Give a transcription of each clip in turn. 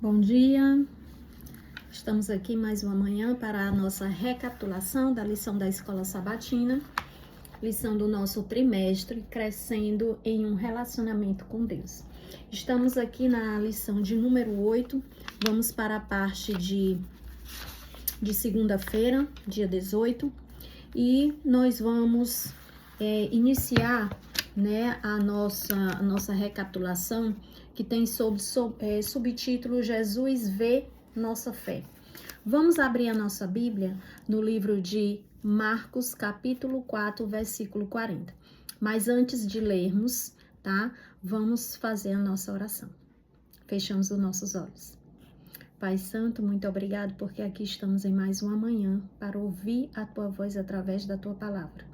Bom dia, estamos aqui mais uma manhã para a nossa recapitulação da lição da Escola Sabatina, lição do nosso trimestre, crescendo em um relacionamento com Deus. Estamos aqui na lição de número 8, vamos para a parte de segunda-feira, dia 18, e nós vamos iniciar a nossa recapitulação, que tem subtítulo Jesus vê nossa fé. Vamos abrir a nossa Bíblia no livro de Marcos, capítulo 4, versículo 40. Mas antes de lermos, tá? Vamos fazer a nossa oração. Fechamos os nossos olhos. Pai Santo, muito obrigado porque aqui estamos em mais uma manhã para ouvir a Tua voz através da Tua palavra.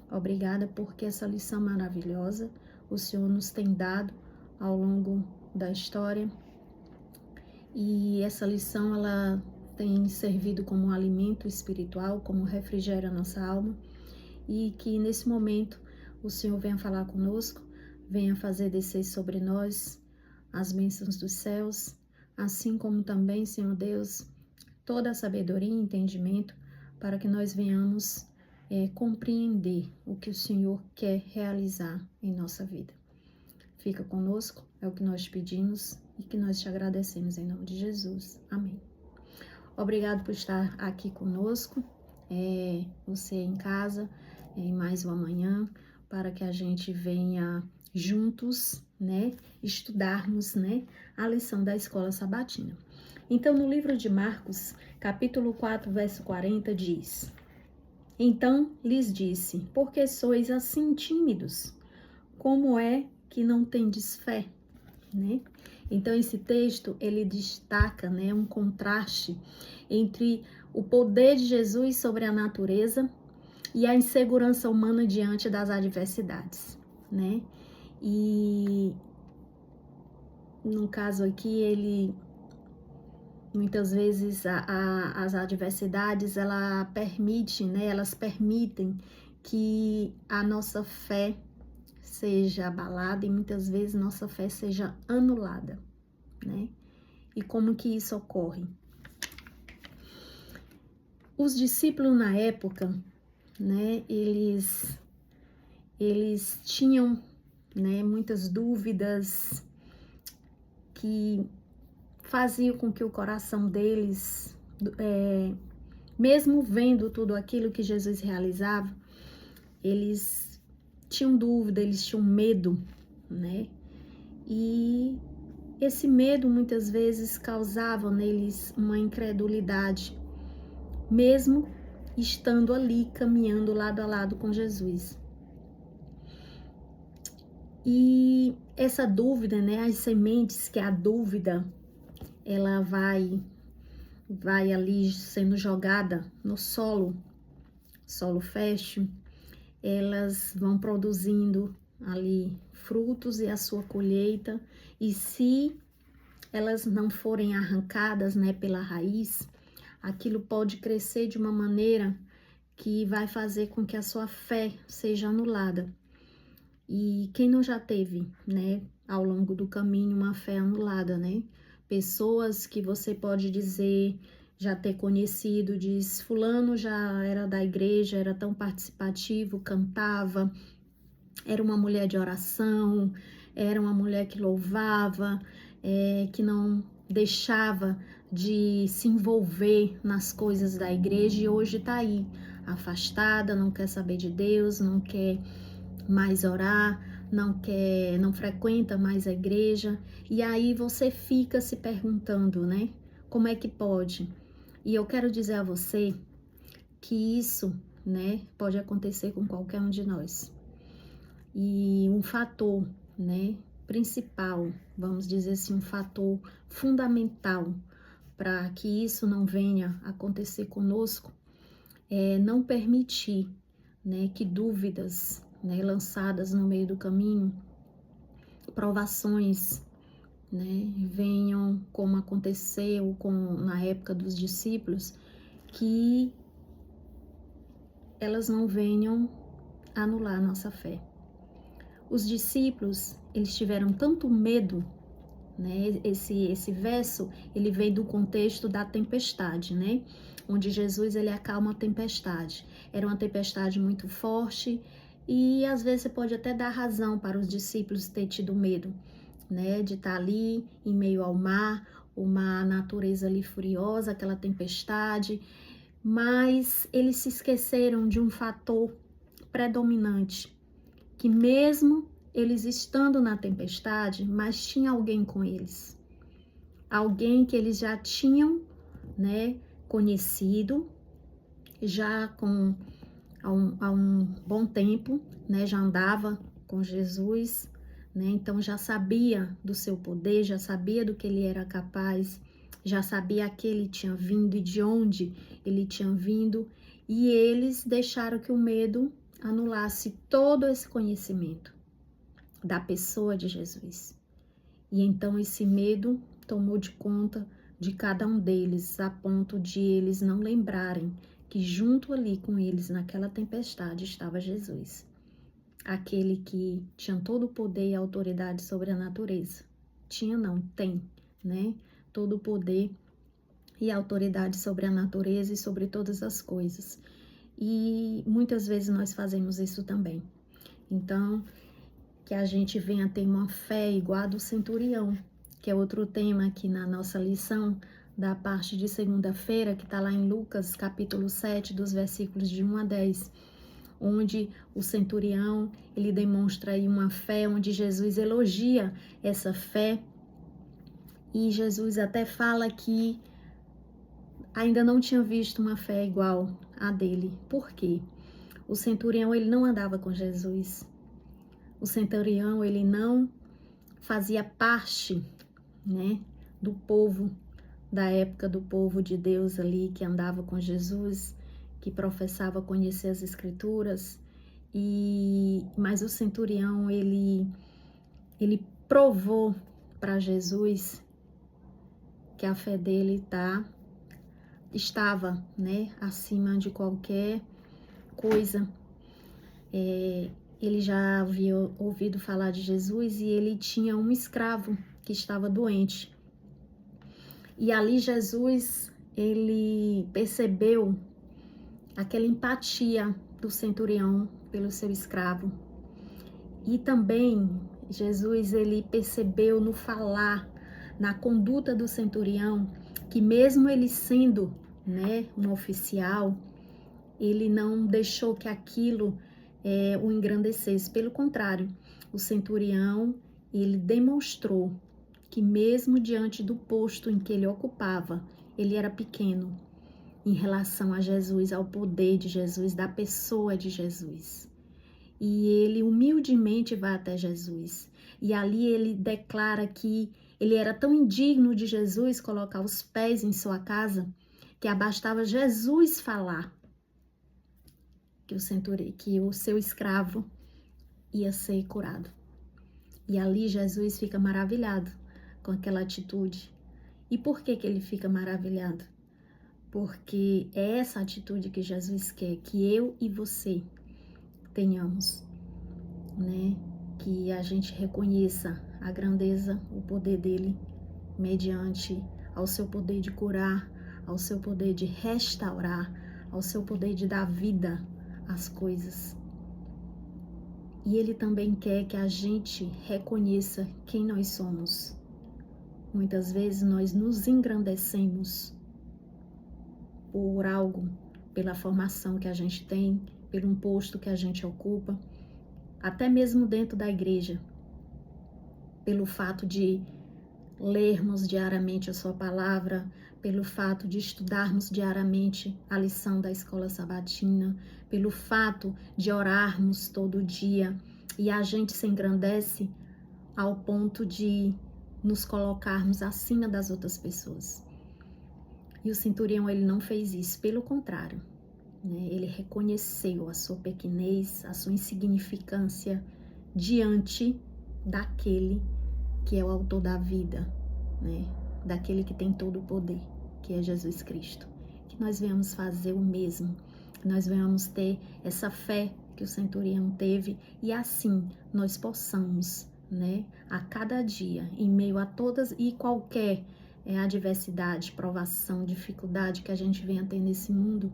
Obrigada porque essa lição maravilhosa o Senhor nos tem dado ao longo da história, e essa lição ela tem servido como um alimento espiritual, como refrigera a nossa alma, e que nesse momento o Senhor venha falar conosco, venha fazer descer sobre nós as bênçãos dos céus, assim como também, Senhor Deus, toda a sabedoria e entendimento para que nós venhamos compreender o que o Senhor quer realizar em nossa vida. Fica conosco, é o que nós pedimos e que nós te agradecemos em nome de Jesus. Amém. Obrigado por estar aqui conosco, você em casa, em mais uma manhã, para que a gente venha juntos, estudarmos, a lição da Escola Sabatina. Então, no livro de Marcos, capítulo 4, verso 40, diz: Então lhes disse, por que sois assim tímidos? Como é que não tendes fé? Então, esse texto, ele destaca, um contraste entre o poder de Jesus sobre a natureza e a insegurança humana diante das adversidades, E, no caso aqui, ele... Muitas vezes as adversidades elas permitem que a nossa fé seja abalada e muitas vezes nossa fé seja anulada, E como que isso ocorre? Os discípulos na época, eles tinham, muitas dúvidas que faziam com que o coração deles, mesmo vendo tudo aquilo que Jesus realizava, eles tinham dúvida, eles tinham medo, E esse medo muitas vezes causava neles uma incredulidade, mesmo estando ali caminhando lado a lado com Jesus. E essa dúvida, as sementes que a dúvida ela vai ali sendo jogada no solo fértil, elas vão produzindo ali frutos e a sua colheita, e se elas não forem arrancadas, pela raiz, aquilo pode crescer de uma maneira que vai fazer com que a sua fé seja anulada. E quem não já teve, ao longo do caminho uma fé anulada, Pessoas que você pode dizer, já ter conhecido, diz, fulano já era da igreja, era tão participativo, cantava, era uma mulher de oração, era uma mulher que louvava, que não deixava de se envolver nas coisas da igreja, e hoje tá aí, afastada, não quer saber de Deus, não quer mais orar, não frequenta mais a igreja, e aí você fica se perguntando, como é que pode? E eu quero dizer a você que isso, pode acontecer com qualquer um de nós. E um fator, principal, vamos dizer assim, um fator fundamental para que isso não venha acontecer conosco é não permitir, que dúvidas, lançadas no meio do caminho, provações, venham, como aconteceu na época dos discípulos, que elas não venham anular a nossa fé. Os discípulos, eles tiveram tanto medo, né? Esse verso, ele vem do contexto da tempestade, né? Onde Jesus, ele acalma a tempestade. Era uma tempestade muito forte e às vezes você pode até dar razão para os discípulos ter tido medo, né? De estar ali em meio ao mar, uma natureza ali furiosa, aquela tempestade, mas eles se esqueceram de um fator predominante, que mesmo eles estando na tempestade, mas tinha alguém com eles. Alguém que eles já tinham, né, conhecido, já há um bom tempo, né, já andava com Jesus, né, então já sabia do seu poder, já sabia do que ele era capaz, já sabia a que ele tinha vindo e de onde ele tinha vindo, e eles deixaram que o medo anulasse todo esse conhecimento da pessoa de Jesus. E então esse medo tomou de conta de cada um deles, a ponto de eles não lembrarem que junto ali com eles, naquela tempestade, estava Jesus. Aquele que tinha todo o poder e autoridade sobre a natureza. Tinha não, tem, né? Todo o poder e autoridade sobre a natureza e sobre todas as coisas. E muitas vezes nós fazemos isso também. Então, que a gente venha ter uma fé igual a do centurião, que é outro tema aqui na nossa lição da parte de segunda-feira, que está lá em Lucas, capítulo 7, dos versículos de 1 a 10, onde o centurião, ele demonstra aí uma fé, onde Jesus elogia essa fé, e Jesus até fala que ainda não tinha visto uma fé igual a dele. Por quê? O centurião, ele não andava com Jesus. O centurião, ele não fazia parte, né, do povo, da época do povo de Deus ali, que andava com Jesus, que professava conhecer as escrituras, mas o centurião, ele provou para Jesus que a fé dele estava, né, acima de qualquer coisa. Ele já havia ouvido falar de Jesus e ele tinha um escravo que estava doente. E ali Jesus, ele percebeu aquela empatia do centurião pelo seu escravo. E também Jesus, ele percebeu no falar, na conduta do centurião, que mesmo ele sendo, né, um oficial, ele não deixou que aquilo o engrandecesse. Pelo contrário, o centurião, ele demonstrou que mesmo diante do posto em que ele ocupava, ele era pequeno em relação a Jesus, ao poder de Jesus, da pessoa de Jesus. E ele humildemente vai até Jesus. E ali ele declara que ele era tão indigno de Jesus colocar os pés em sua casa, que bastava Jesus falar que o seu escravo ia ser curado. E ali Jesus fica maravilhado com aquela atitude. E por que ele fica maravilhado? Porque é essa atitude que Jesus quer que eu e você tenhamos, né? Que a gente reconheça a grandeza, o poder dele, mediante ao seu poder de curar, ao seu poder de restaurar, ao seu poder de dar vida às coisas. E ele também quer que a gente reconheça quem nós somos. Muitas vezes nós nos engrandecemos por algo, pela formação que a gente tem, por um posto que a gente ocupa, até mesmo dentro da igreja, pelo fato de lermos diariamente a sua palavra, pelo fato de estudarmos diariamente a lição da escola sabatina, pelo fato de orarmos todo dia, e a gente se engrandece ao ponto de nos colocarmos acima das outras pessoas. E o centurião, ele não fez isso, pelo contrário, né? Ele reconheceu a sua pequenez, a sua insignificância diante daquele que é o autor da vida, né? Daquele que tem todo o poder, que é Jesus Cristo. Que nós venhamos fazer o mesmo, que nós venhamos ter essa fé que o centurião teve, e assim nós possamos né? A cada dia, em meio a todas e qualquer adversidade, provação, dificuldade que a gente venha ter nesse mundo,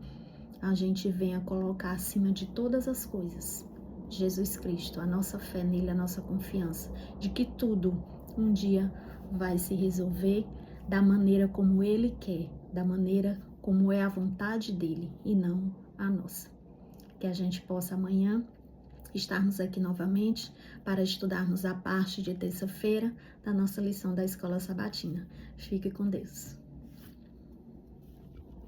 a gente venha colocar acima de todas as coisas Jesus Cristo, a nossa fé nele, a nossa confiança de que tudo um dia vai se resolver da maneira como ele quer, da maneira como é a vontade dele e não a nossa. Que a gente possa amanhã estarmos aqui novamente para estudarmos a parte de terça-feira da nossa lição da Escola Sabatina. Fique com Deus.